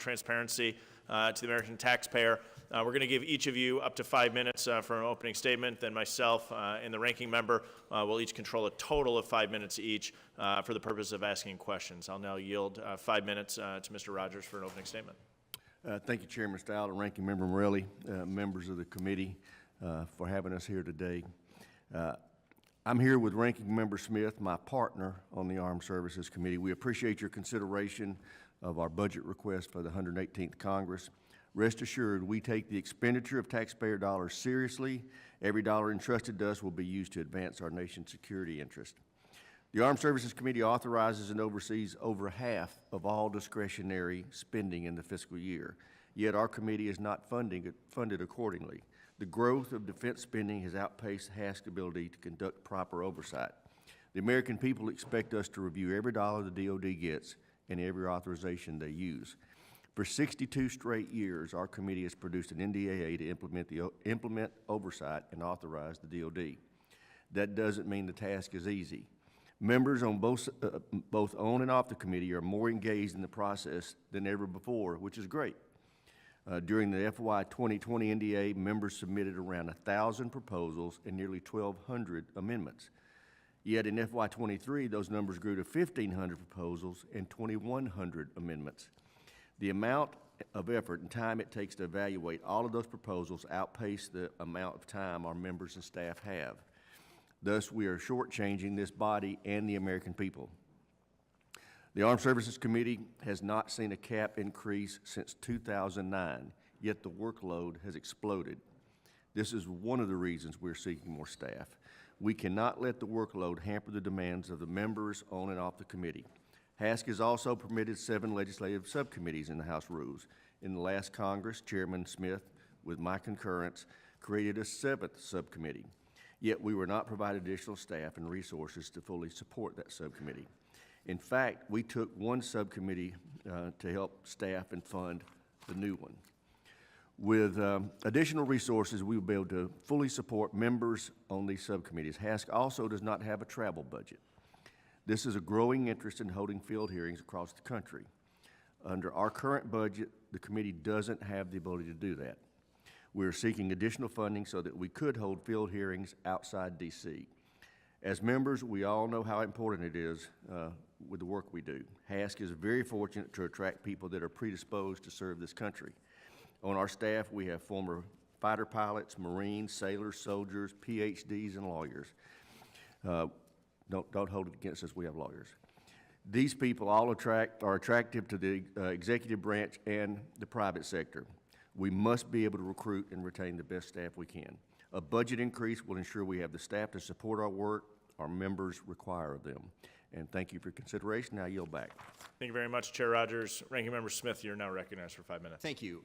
transparency to the American taxpayer. We're going to give each of you up to 5 minutes for an opening statement. Then myself and the ranking member will each control a total of 5 minutes each for the purpose of asking questions. I'll now yield 5 minutes to Mr. Rogers for an opening statement. Thank you, Chairman Stout and Ranking Member Morelli, members of the committee, for having us here today. I'm here with Ranking Member Smith, my partner on the Armed Services Committee. We appreciate your consideration of our budget request for the 118th Congress. Rest assured, we take the expenditure of taxpayer dollars seriously. Every dollar entrusted to us will be used to advance our nation's security interest. The Armed Services Committee authorizes and oversees over half of all discretionary spending in the fiscal year, yet our committee is not funded accordingly. The growth of defense spending has outpaced HASC's ability to conduct proper oversight. The American people expect us to review every dollar the DoD gets and every authorization they use. For 62 straight years, our committee has produced an NDAA to implement oversight and authorize the DoD. That doesn't mean the task is easy. Members on both on and off the committee are more engaged in the process than ever before, which is great. During the FY 2020 NDA, members submitted around 1,000 proposals and nearly 1,200 amendments. Yet in FY 23, those numbers grew to 1,500 proposals and 2,100 amendments. The amount of effort and time it takes to evaluate all of those proposals outpace the amount of time our members and staff have. Thus, we are shortchanging this body and the American people. The Armed Services Committee has not seen a cap increase since 2009, yet the workload has exploded. This is one of the reasons we're seeking more staff. We cannot let the workload hamper the demands of the members on and off the committee. HASC has also permitted 7 legislative subcommittees in the House rules. In the last Congress, Chairman Smith, with my concurrence, created a 7th subcommittee. Yet we were not provided additional staff and resources to fully support that subcommittee. In fact, we took one subcommittee to help staff and fund the new one. With additional resources, we will be able to fully support members on these subcommittees. HASC also does not have a travel budget. This is a growing interest in holding field hearings across the country. Under our current budget, the committee doesn't have the ability to do that. We're seeking additional funding so that we could hold field hearings outside D.C. As members, we all know how important it is with the work we do. HASC is very fortunate to attract people that are predisposed to serve this country. On our staff, we have former fighter pilots, Marines, sailors, soldiers, PhDs, and lawyers. Don't hold it against us, we have lawyers. These people all are attractive to the executive branch and the private sector. We must be able to recruit and retain the best staff we can. A budget increase will ensure we have the staff to support our work our members require of them. And thank you for your consideration. Now I yield back. Thank you very much, Chair Rogers. Ranking Member Smith, you're now recognized for 5 minutes. Thank you.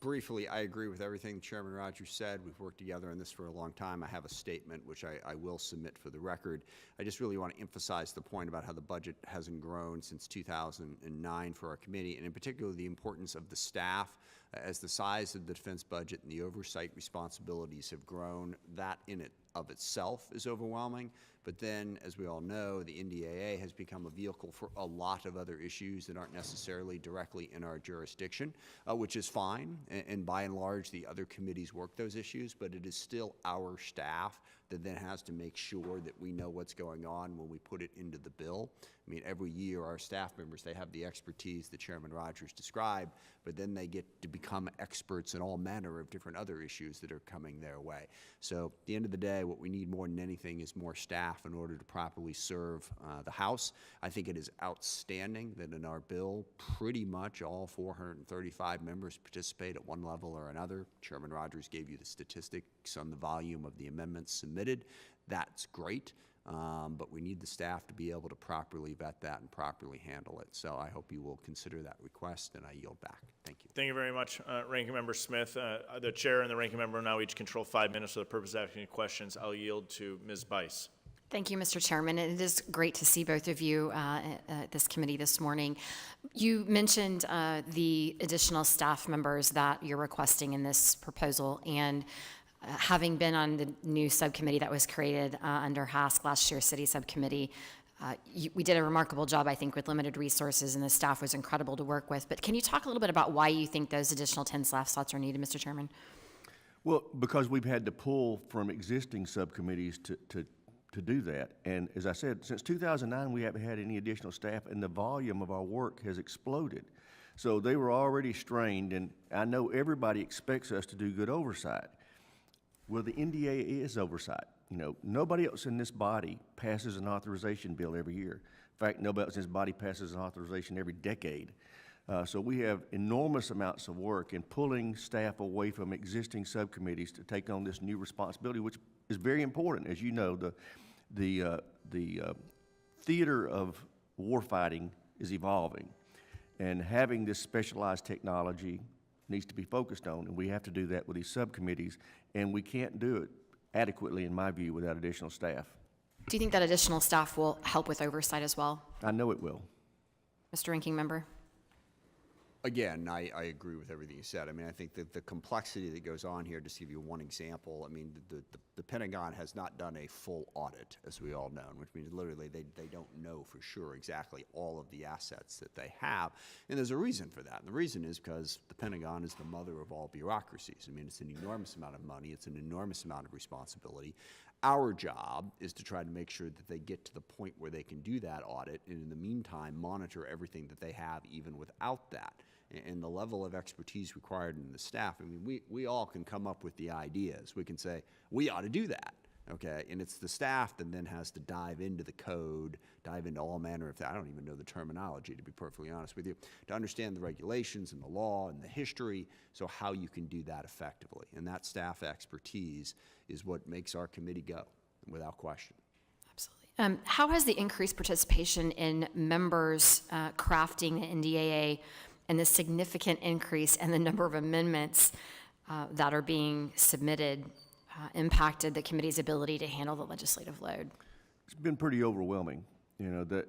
Briefly, I agree with everything Chairman Rogers said. We've worked together on this for a long time. I have a statement which I will submit for the record. I just really want to emphasize the point about how the budget hasn't grown since 2009 for our committee, and in particular the importance of the staff. As the size of the defense budget and the oversight responsibilities have grown, that in it of itself is overwhelming. But then, as we all know, the NDAA has become a vehicle for a lot of other issues that aren't necessarily directly in our jurisdiction, which is fine. And by and large, the other committees work those issues, but it is still our staff that then has to make sure that we know what's going on when we put it into the bill. I mean, every year our staff members, they have the expertise that Chairman Rogers described, but then they get to become experts in all manner of different other issues that are coming their way. So at the end of the day, what we need more than anything is more staff in order to properly serve the House. I think it is outstanding that in our bill, pretty much all 435 members participate at one level or another. Chairman Rogers gave you the statistics on the volume of the amendments submitted. That's great. But we need the staff to be able to properly vet that and properly handle it. So I hope you will consider that request, and I yield back. Thank you. Thank you very much, Ranking Member Smith. The Chair and the Ranking Member now each control 5 minutes for the purpose of asking questions. I'll yield to Ms. Bice. Thank you, Mr. Chairman. It is great to see both of you at this committee this morning. You mentioned the additional staff members that you're requesting in this proposal, and having been on the new subcommittee that was created under HASC last year, City Subcommittee, We did a remarkable job, I think, with limited resources, and the staff was incredible to work with. But can you talk a little bit about why you think those additional 10 staff slots are needed, Mr. Chairman? Well, because we've had to pull from existing subcommittees to do that. And as I said, since 2009, we haven't had any additional staff, and the volume of our work has exploded. So they were already strained, and I know everybody expects us to do good oversight. Well, the NDA is oversight. You know, nobody else in this body passes an authorization bill every year. In fact, nobody else in this body passes an authorization every decade. So we have enormous amounts of work in pulling staff away from existing subcommittees to take on this new responsibility, which is very important. As you know, the theater of warfighting is evolving, and having this specialized technology needs to be focused on, and we have to do that with these subcommittees, and we can't do it adequately, in my view, without additional staff. Do you think that additional staff will help with oversight as well? I know it will. Mr. Ranking Member? Again, I agree with everything you said. I mean, I think that the complexity that goes on here, just to give you one example, I mean, the Pentagon has not done a full audit, as we all know, which means literally they don't know for sure exactly all of the assets that they have. And there's a reason for that. And the reason is because the Pentagon is the mother of all bureaucracies. I mean, it's an enormous amount of money. It's an enormous amount of responsibility. Our job is to try to make sure that they get to the point where they can do that audit, and in the meantime, monitor everything that they have even without that. And the level of expertise required in the staff, I mean, we all can come up with the ideas. We can say, we ought to do that, okay? And it's the staff that then has to dive into the code, dive into all manner of, I don't even know the terminology, to be perfectly honest with you, to understand the regulations and the law and the history, so how you can do that effectively. And that staff expertise is what makes our committee go, without question. Absolutely. How has the increased participation in members crafting the NDAA and the significant increase in the number of amendments that are being submitted impacted the committee's ability to handle the legislative load? It's been pretty overwhelming. You know, that,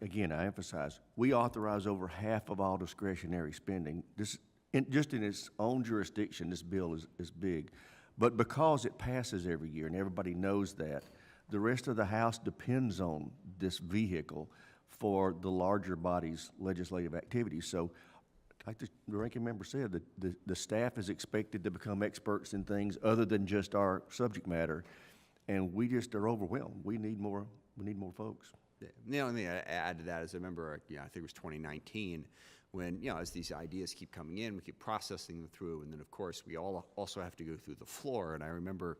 again, I emphasize, we authorize over half of all discretionary spending. Just in its own jurisdiction, this bill is big. But because it passes every year, and everybody knows that, the rest of the House depends on this vehicle for the larger body's legislative activities. So, like the ranking member said, the staff is expected to become experts in things other than just our subject matter, and we just are overwhelmed. We need more folks. Yeah. The only thing I add to that is I remember, I think it was 2019, when, as these ideas keep coming in, we keep processing them through, and then of course we all also have to go through the floor. And I remember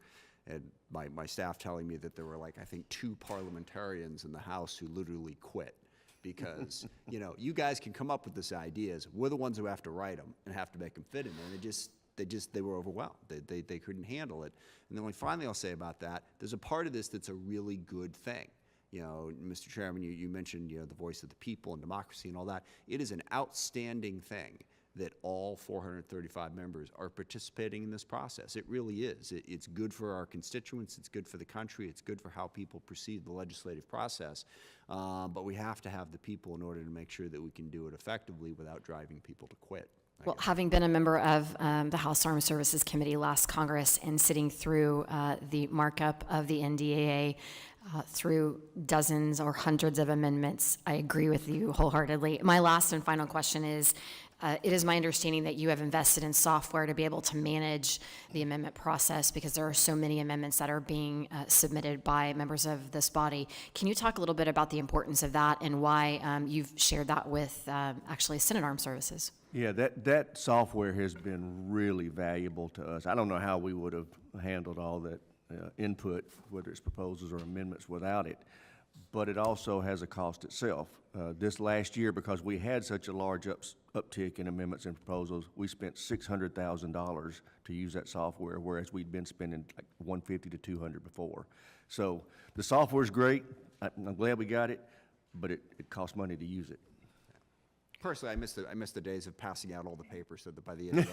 my staff telling me that there were, like, I think 2 parliamentarians in the House who literally quit. Because, you guys can come up with these ideas. We're the ones who have to write them and have to make them fit in there. And they were overwhelmed. They couldn't handle it. And then finally I'll say about that, there's a part of this that's a really good thing. Mr. Chairman, you mentioned, the voice of the people and democracy and all that. It is an outstanding thing that all 435 members are participating in this process. It really is. It's good for our constituents. It's good for the country. It's good for how people perceive the legislative process. But we have to have the people in order to make sure that we can do it effectively without driving people to quit. Well, having been a member of the House Armed Services Committee last Congress and sitting through the markup of the NDAA through dozens or hundreds of amendments, I agree with you wholeheartedly. My last and final question is, it is my understanding that you have invested in software to be able to manage the amendment process because there are so many amendments that are being submitted by members of this body. Can you talk a little bit about the importance of that and why you've shared that with actually Senate Armed Services? Yeah, that software has been really valuable to us. I don't know how we would have handled all that input, whether it's proposals or amendments, without it. But it also has a cost itself. This last year, because we had such a large uptick in amendments and proposals, we spent $600,000 to use that software, whereas we'd been spending like $150 to $200 before. So the software's great. I'm glad we got it, but it costs money to use it. Personally, I miss the days of passing out all the papers so that by the end of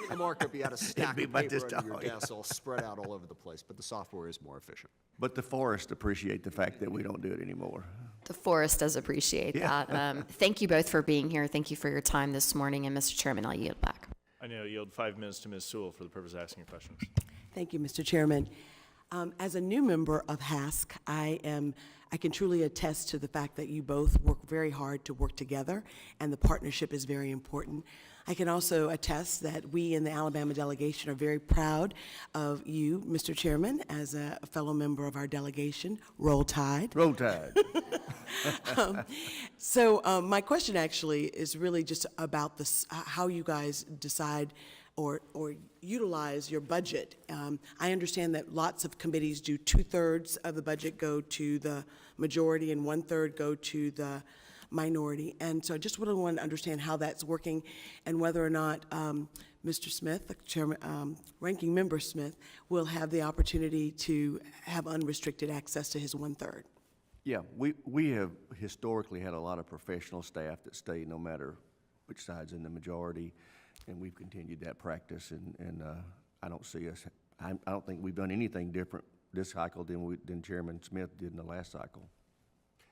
the markup, you had a stack of paper under your desk all spread out all over the place. But the software is more efficient. But the forests appreciate the fact that we don't do it anymore. The forest does appreciate that. Thank you both for being here. Thank you for your time this morning. And Mr. Chairman, I'll yield back. I now yield 5 minutes to Ms. Sewell for the purpose of asking questions. Thank you, Mr. Chairman. As a new member of HASC, I can truly attest to the fact that you both work very hard to work together, and the partnership is very important. I can also attest that we in the Alabama delegation are very proud of you, Mr. Chairman, as a fellow member of our delegation. Roll Tide. Roll Tide. So my question actually is really just about this, how you guys decide or utilize your budget. I understand that lots of committees do 2/3 of the budget go to the majority and 1/3 go to the minority. And so I just really want to understand how that's working and whether or not Mr. Smith, the Chairman, Ranking Member Smith, will have the opportunity to have unrestricted access to his 1/3. Yeah, we have historically had a lot of professional staff that stay no matter which side's in the majority, and we've continued that practice, and I don't see us, I don't think we've done anything different this cycle than Chairman Smith did in the last cycle.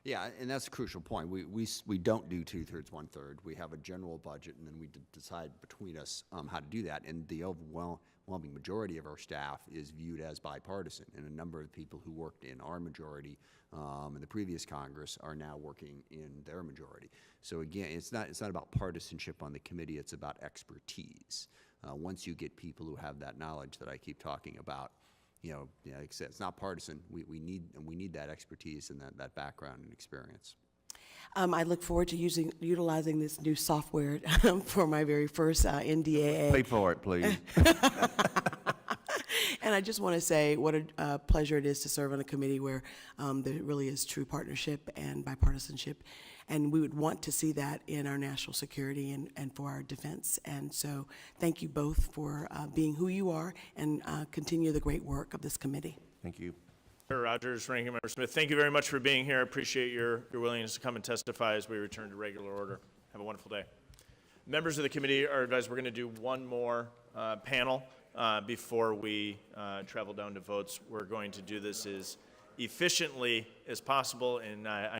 Yeah, and that's a crucial point. We don't do 2/3, 1/3. We have a general budget, and then we decide between us how to do that. And the overwhelming majority of our staff is viewed as bipartisan, and a number of people who worked in our majority in the previous Congress are now working in their majority. So again, it's not about partisanship on the committee. It's about expertise. Once you get people who have that knowledge that I keep talking about, like I said, it's not partisan. We need that expertise and that background and experience. I look forward to utilizing this new software for my very first NDAA. Pay for it, please. And I just want to say what a pleasure it is to serve on a committee where there really is true partnership and bipartisanship. And we would want to see that in our national security and for our defense. And so thank you both for being who you are and continue the great work of this committee. Thank you. Chair Rogers, Ranking Member Smith, thank you very much for being here. I appreciate your willingness to come and testify as we return to regular order. Have a wonderful day. Members of the committee are advised we're going to do one more panel before we travel down to votes. We're going to do this as efficiently as possible, and I